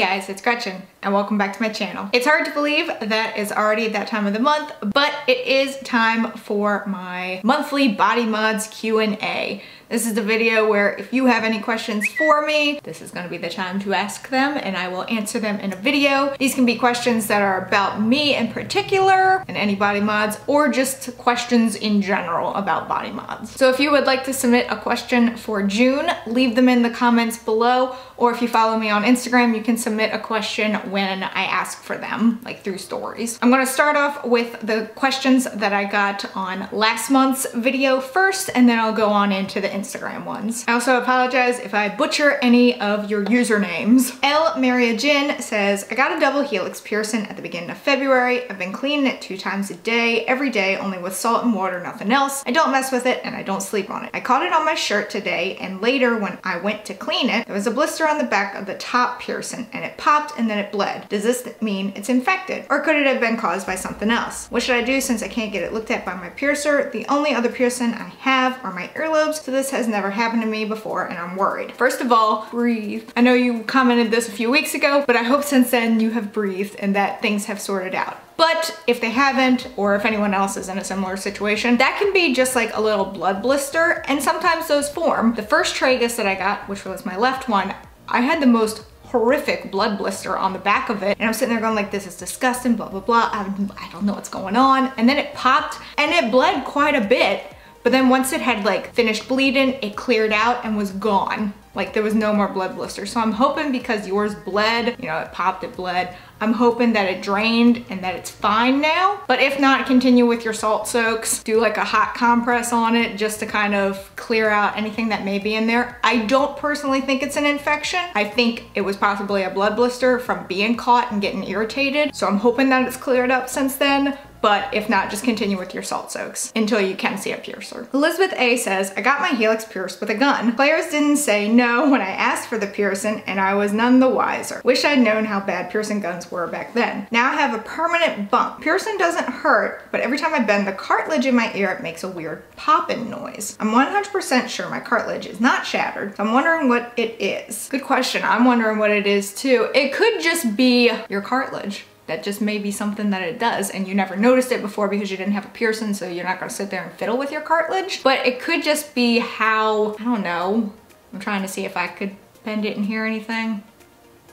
guys, it's Gretchen and welcome back to my channel. It's hard to believe that it's already that time of the month, but it is time for my monthly Body Mods Q&A. This is the video where if you have any questions for me, this is going to be the time to ask them and I will answer them in a video. These can be questions that are about me in particular and any body mods, or just questions in general about body mods. So if you would like to submit a question for June, leave them in the comments below, or if you follow me on Instagram, you can submit a question when I ask for them, like through stories. I'm going to start off with the questions that I got on last month's video first, and then I'll go on into the Instagram ones. I also apologize if I butcher any of your usernames. El Maria Jin says, I got a double helix piercing at the beginning of February. I've been cleaning it 2 times a day, every day, only with salt and water, nothing else. I don't mess with it and I don't sleep on it. I caught it on my shirt today, and later when I went to clean it, there was a blister on the back of the top piercing and it popped and then it bled. Does this mean it's infected? Or could it have been caused by something else? What should I do since I can't get it looked at by my piercer? The only other piercing I have are my earlobes, so this has never happened to me before and I'm worried. First of all, breathe. I know you commented this a few weeks ago, but I hope since then you have breathed and that things have sorted out. But if they haven't, or if anyone else is in a similar situation, that can be just like a little blood blister, and sometimes those form. The first tragus that I got, which was my left one, I had the most horrific blood blister on the back of it, and I'm sitting there going like, this is disgusting, blah blah blah, I don't know what's going on. And then it popped and it bled quite a bit, but then once it had like finished bleeding, it cleared out and was gone. Like there was no more blood blister. So I'm hoping, because yours bled, you know, it popped, it bled, I'm hoping that it drained and that it's fine now. But if not, continue with your salt soaks. Do like a hot compress on it just to kind of clear out anything that may be in there. I don't personally think it's an infection. I think it was possibly a blood blister from being caught and getting irritated. So I'm hoping that it's cleared up since then. But if not, just continue with your salt soaks until you can see a piercer. Elizabeth A says, I got my helix pierced with a gun. Players didn't say no when I asked for the piercing, and I was none the wiser. Wish I'd known how bad piercing guns were back then. Now I have a permanent bump. Piercing doesn't hurt, but every time I bend the cartilage in my ear, it makes a weird popping noise. I'm 100% sure my cartilage is not shattered, so I'm wondering what it is. Good question. I'm wondering what it is too. It could just be your cartilage. That just may be something that it does and you never noticed it before because you didn't have a piercing, so you're not gonna sit there and fiddle with your cartilage. But it could just be how, I don't know. I'm trying to see if I could bend it and hear anything.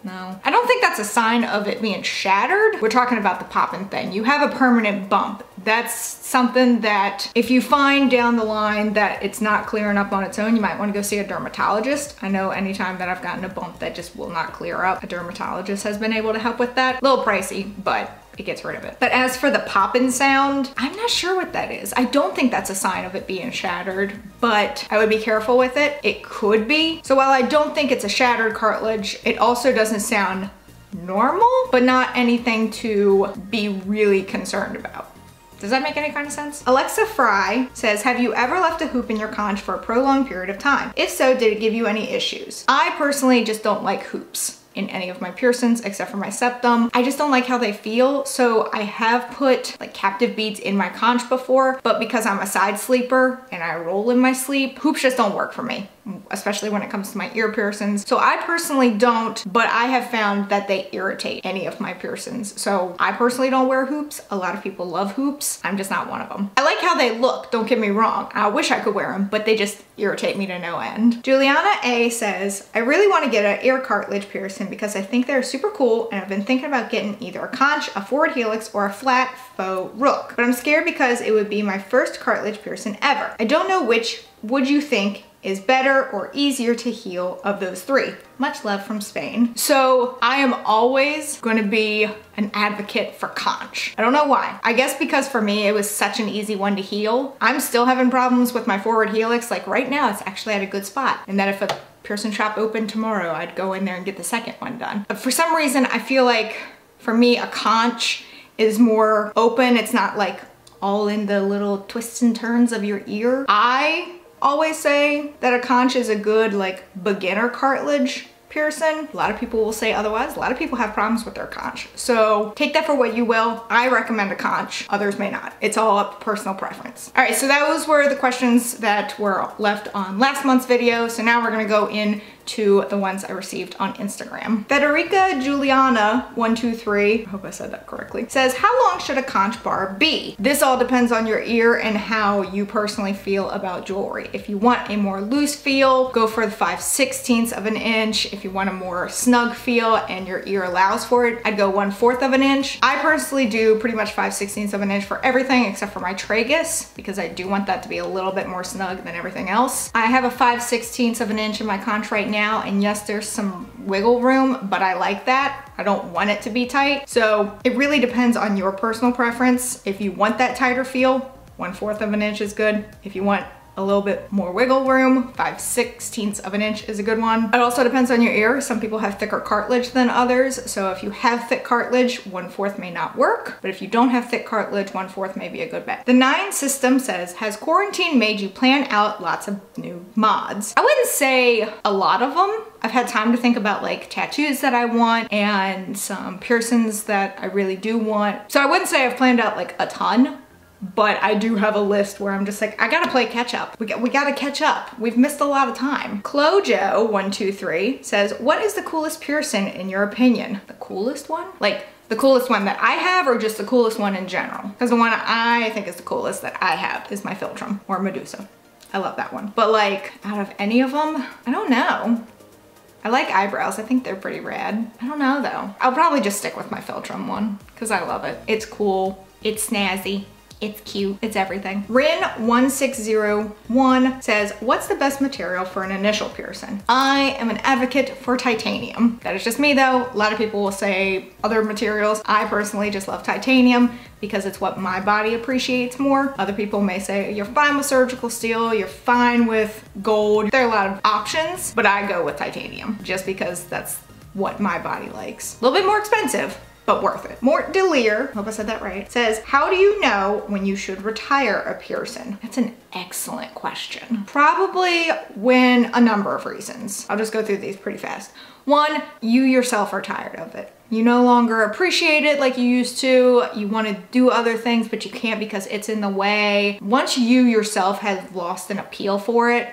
No. I don't think that's a sign of it being shattered. We're talking about the popping thing. You have a permanent bump. That's something that if you find down the line that it's not clearing up on its own, you might want to go see a dermatologist. I know anytime that I've gotten a bump that just will not clear up, a dermatologist has been able to help with that. A little pricey, but it gets rid of it. But as for the popping sound, I'm not sure what that is. I don't think that's a sign of it being shattered, but I would be careful with it. It could be. So while I don't think it's a shattered cartilage, it also doesn't sound normal, but not anything to be really concerned about. Does that make any kind of sense? Alexa Frye says, have you ever left a hoop in your conch for a prolonged period of time? If so, did it give you any issues? I personally just don't like hoops in any of my piercings except for my septum. I just don't like how they feel, so I have put like captive beads in my conch before, but because I'm a side sleeper and I roll in my sleep, hoops just don't work for me, especially when it comes to my ear piercings. So I personally don't, but I have found that they irritate any of my piercings. So I personally don't wear hoops. A lot of people love hoops. I'm just not one of them. I like how they look, don't get me wrong. I wish I could wear them, but they just irritate me to no end. Juliana A says, I really want to get an ear cartilage piercing because I think they're super cool, and I've been thinking about getting either a conch, a forward helix, or a flat faux rook. But I'm scared because it would be my first cartilage piercing ever. I don't know which would you think is better or easier to heal of those 3. Much love from Spain. So I am always going to be an advocate for conch. I don't know why. I guess because for me it was such an easy one to heal. I'm still having problems with my forward helix. Like right now it's actually at a good spot, and that if a piercing shop opened tomorrow, I'd go in there and get the second one done. But for some reason I feel like for me a conch is more open. It's not like all in the little twists and turns of your ear. I always say that a conch is a good like beginner cartilage piercing. A lot of people will say otherwise. A lot of people have problems with their conch. So take that for what you will. I recommend a conch. Others may not. It's all up to personal preference. All right, so those were the questions that were left on last month's video. So now we're gonna go in to the ones I received on Instagram. Federica Juliana 123, I hope I said that correctly, says, how long should a conch bar be? This all depends on your ear and how you personally feel about jewelry. If you want a more loose feel, go for the 5/16 of an inch. If you want a more snug feel and your ear allows for it, I'd go 1/4 of an inch. I personally do pretty much 5/16 of an inch for everything except for my tragus, because I do want that to be a little bit more snug than everything else. I have a 5/16 of an inch in my conch right now, and yes, there's some wiggle room, but I like that. I don't want it to be tight. So it really depends on your personal preference. If you want that tighter feel, 1/4 of an inch is good. If you want a little bit more wiggle room, 5/16 of an inch is a good one. It also depends on your ear. Some people have thicker cartilage than others. So if you have thick cartilage, 1/4 may not work. But if you don't have thick cartilage, 1/4 may be a good bet. The 9 system says, has quarantine made you plan out lots of new mods? I wouldn't say a lot of them. I've had time to think about like tattoos that I want and some piercings that I really do want. So I wouldn't say I've planned out like a ton, but I do have a list where I'm just like, I gotta play catch up. We gotta catch up. We've missed a lot of time. Clojo 123 says, what is the coolest piercing in your opinion? The coolest one? Like the coolest one that I have, or just the coolest one in general? Because the one I think is the coolest that I have is my philtrum or Medusa. I love that one. But like out of any of them, I don't know. I like eyebrows. I think they're pretty rad. I don't know though. I'll probably just stick with my philtrum one because I love it. It's cool. It's snazzy. It's cute. It's everything. Rin1601 says, what's the best material for an initial piercing? I am an advocate for titanium. That is just me though. A lot of people will say other materials. I personally just love titanium because it's what my body appreciates more. Other people may say, you're fine with surgical steel, you're fine with gold. There are a lot of options, but I go with titanium just because that's what my body likes. A little bit more expensive, but worth it. Mort Delir, hope I said that right, says, how do you know when you should retire a piercing? That's an excellent question. Probably when a number of reasons. I'll just go through these pretty fast. One, you yourself are tired of it. You no longer appreciate it like you used to. You want to do other things, but you can't because it's in the way. Once you yourself have lost an appeal for it,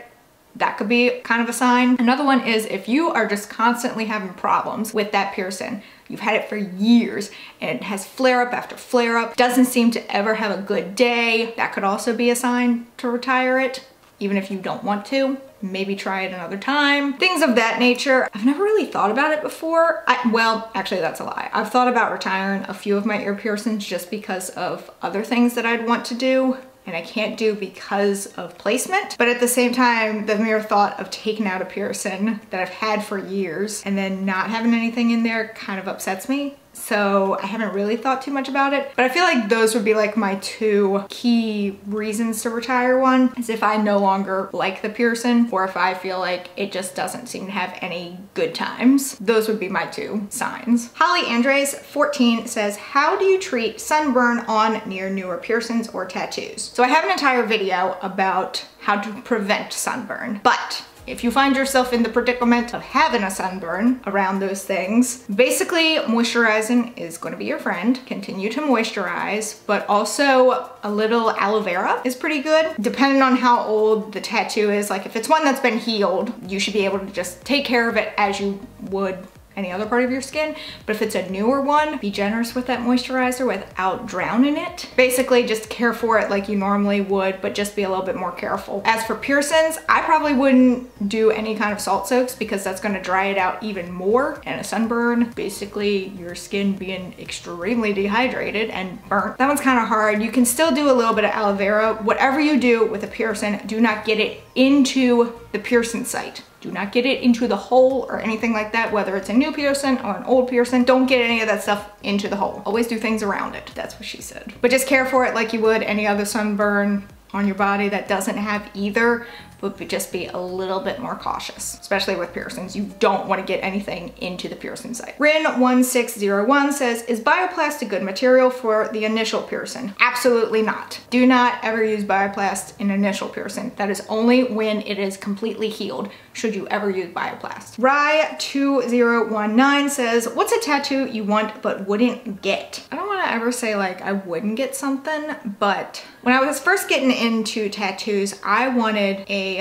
that could be kind of a sign. Another one is if you are just constantly having problems with that piercing, you've had it for years and it has flare up after flare up, doesn't seem to ever have a good day, that could also be a sign to retire it, even if you don't want to. Maybe try it another time. Things of that nature. I've never really thought about it before. Well, actually that's a lie. I've thought about retiring a few of my ear piercings just because of other things that I'd want to do and I can't do because of placement. But at the same time, the mere thought of taking out a piercing that I've had for years and then not having anything in there kind of upsets me. So I haven't really thought too much about it, but I feel like those would be like my 2 key reasons to retire one, is if I no longer like the piercing or if I feel like it just doesn't seem to have any good times. Those would be my 2 signs. Holly Andres 14 says, how do you treat sunburn on near newer piercings or tattoos? So I have an entire video about how to prevent sunburn, but if you find yourself in the predicament of having a sunburn around those things, basically moisturizing is going to be your friend. Continue to moisturize, but also a little aloe vera is pretty good. Depending on how old the tattoo is, like if it's one that's been healed, you should be able to just take care of it as you would any other part of your skin. But if it's a newer one, be generous with that moisturizer without drowning it. Basically just care for it like you normally would, but just be a little bit more careful. As for piercings, I probably wouldn't do any kind of salt soaks because that's gonna dry it out even more. And a sunburn, basically your skin being extremely dehydrated and burnt. That one's kind of hard. You can still do a little bit of aloe vera. Whatever you do with a piercing, do not get it into the piercing site. Do not get it into the hole or anything like that, whether it's a new piercing or an old piercing. Don't get any of that stuff into the hole. Always do things around it. That's what she said. But just care for it like you would any other sunburn on your body that doesn't have either, but just be a little bit more cautious, especially with piercings. You don't want to get anything into the piercing site. Rin1601 says, is bioplast a good material for the initial piercing? Absolutely not. Do not ever use bioplast in initial piercing. That is only when it is completely healed should you ever use bioplast. Frye2019 says, what's a tattoo you want but wouldn't get? I don't want to ever say like I wouldn't get something, but when I was first getting into tattoos, I wanted a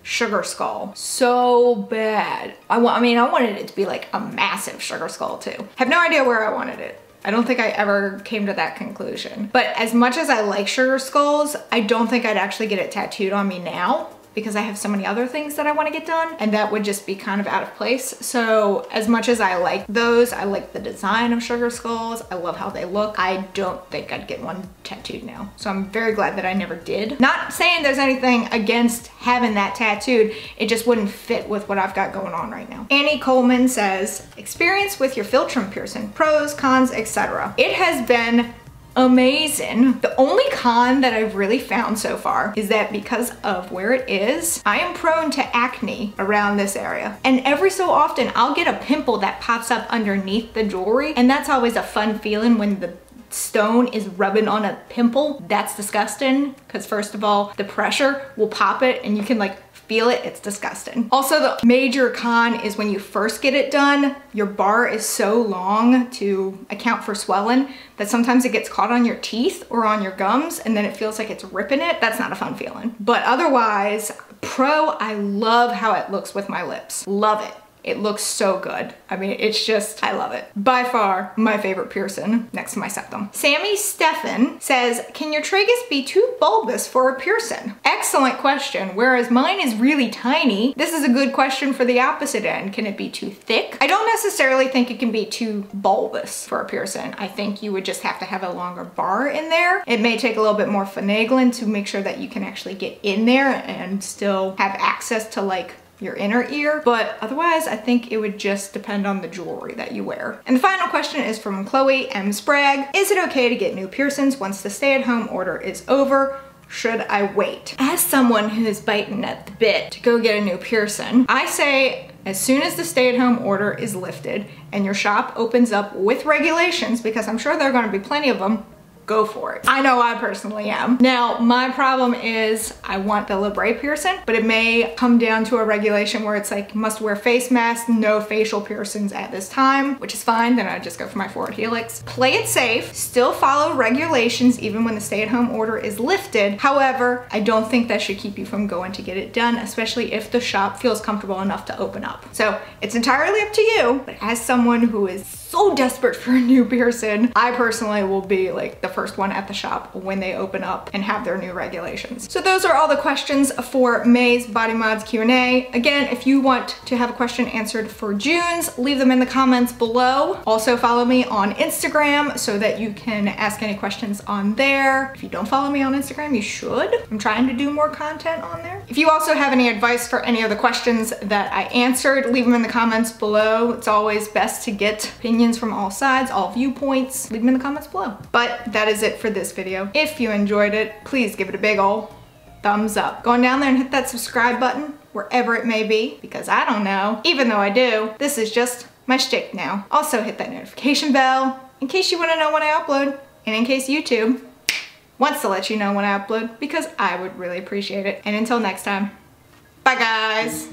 sugar skull so bad. I mean, I wanted it to be like a massive sugar skull too. Have no idea where I wanted it. I don't think I ever came to that conclusion. But as much as I like sugar skulls, I don't think I'd actually get it tattooed on me now, because I have so many other things that I want to get done, and that would just be kind of out of place. So as much as I like those, I like the design of sugar skulls, I love how they look, I don't think I'd get one tattooed now. So I'm very glad that I never did. Not saying there's anything against having that tattooed, it just wouldn't fit with what I've got going on right now. Annie Coleman says, experience with your philtrum piercing, pros, cons, etc. It has been amazing. The only con that I've really found so far is that because of where it is, I am prone to acne around this area. And every so often I'll get a pimple that pops up underneath the jewelry, and that's always a fun feeling when the stone is rubbing on a pimple. That's disgusting, because first of all, the pressure will pop it and you can like feel it. It's disgusting. Also, the major con is when you first get it done, your bar is so long to account for swelling that sometimes it gets caught on your teeth or on your gums, and then it feels like it's ripping it. That's not a fun feeling. But otherwise, pro, I love how it looks with my lips. Love it. It looks so good. I mean, it's just, I love it. By far, my favorite piercing next to my septum. Sammy Steffen says, can your tragus be too bulbous for a piercing? Excellent question. Whereas mine is really tiny, this is a good question for the opposite end. Can it be too thick? I don't necessarily think it can be too bulbous for a piercing. I think you would just have to have a longer bar in there. It may take a little bit more finagling to make sure that you can actually get in there and still have access to like your inner ear, but otherwise I think it would just depend on the jewelry that you wear. And the final question is from Chloe M. Sprague. Is it okay to get new piercings once the stay-at-home order is over? Should I wait? As someone who is biting at the bit to go get a new piercing, I say as soon as the stay-at-home order is lifted and your shop opens up with regulations, because I'm sure there are going to be plenty of them, go for it. I know I personally am. Now, my problem is I want the labret piercing, but it may come down to a regulation where it's like must wear face mask, no facial piercings at this time, which is fine. Then I just go for my forward helix. Play it safe, still follow regulations even when the stay-at-home order is lifted. However, I don't think that should keep you from going to get it done, especially if the shop feels comfortable enough to open up. So it's entirely up to you, but as someone who is so desperate for a new piercing, I personally will be like the first one at the shop when they open up and have their new regulations. So those are all the questions for May's Body Mods Q&A. Again, if you want to have a question answered for June's, leave them in the comments below. Also follow me on Instagram so that you can ask any questions on there. If you don't follow me on Instagram, you should. I'm trying to do more content on there. If you also have any advice for any of the questions that I answered, leave them in the comments below. It's always best to get opinions from all sides, all viewpoints. Leave them in the comments below. But that is it for this video. If you enjoyed it, please give it a big ol' thumbs up. Go on down there and hit that subscribe button wherever it may be, because I don't know. Even though I do, this is just my shtick now. Also hit that notification bell in case you want to know when I upload, and in case YouTube wants to let you know when I upload, because I would really appreciate it. And until next time, bye guys.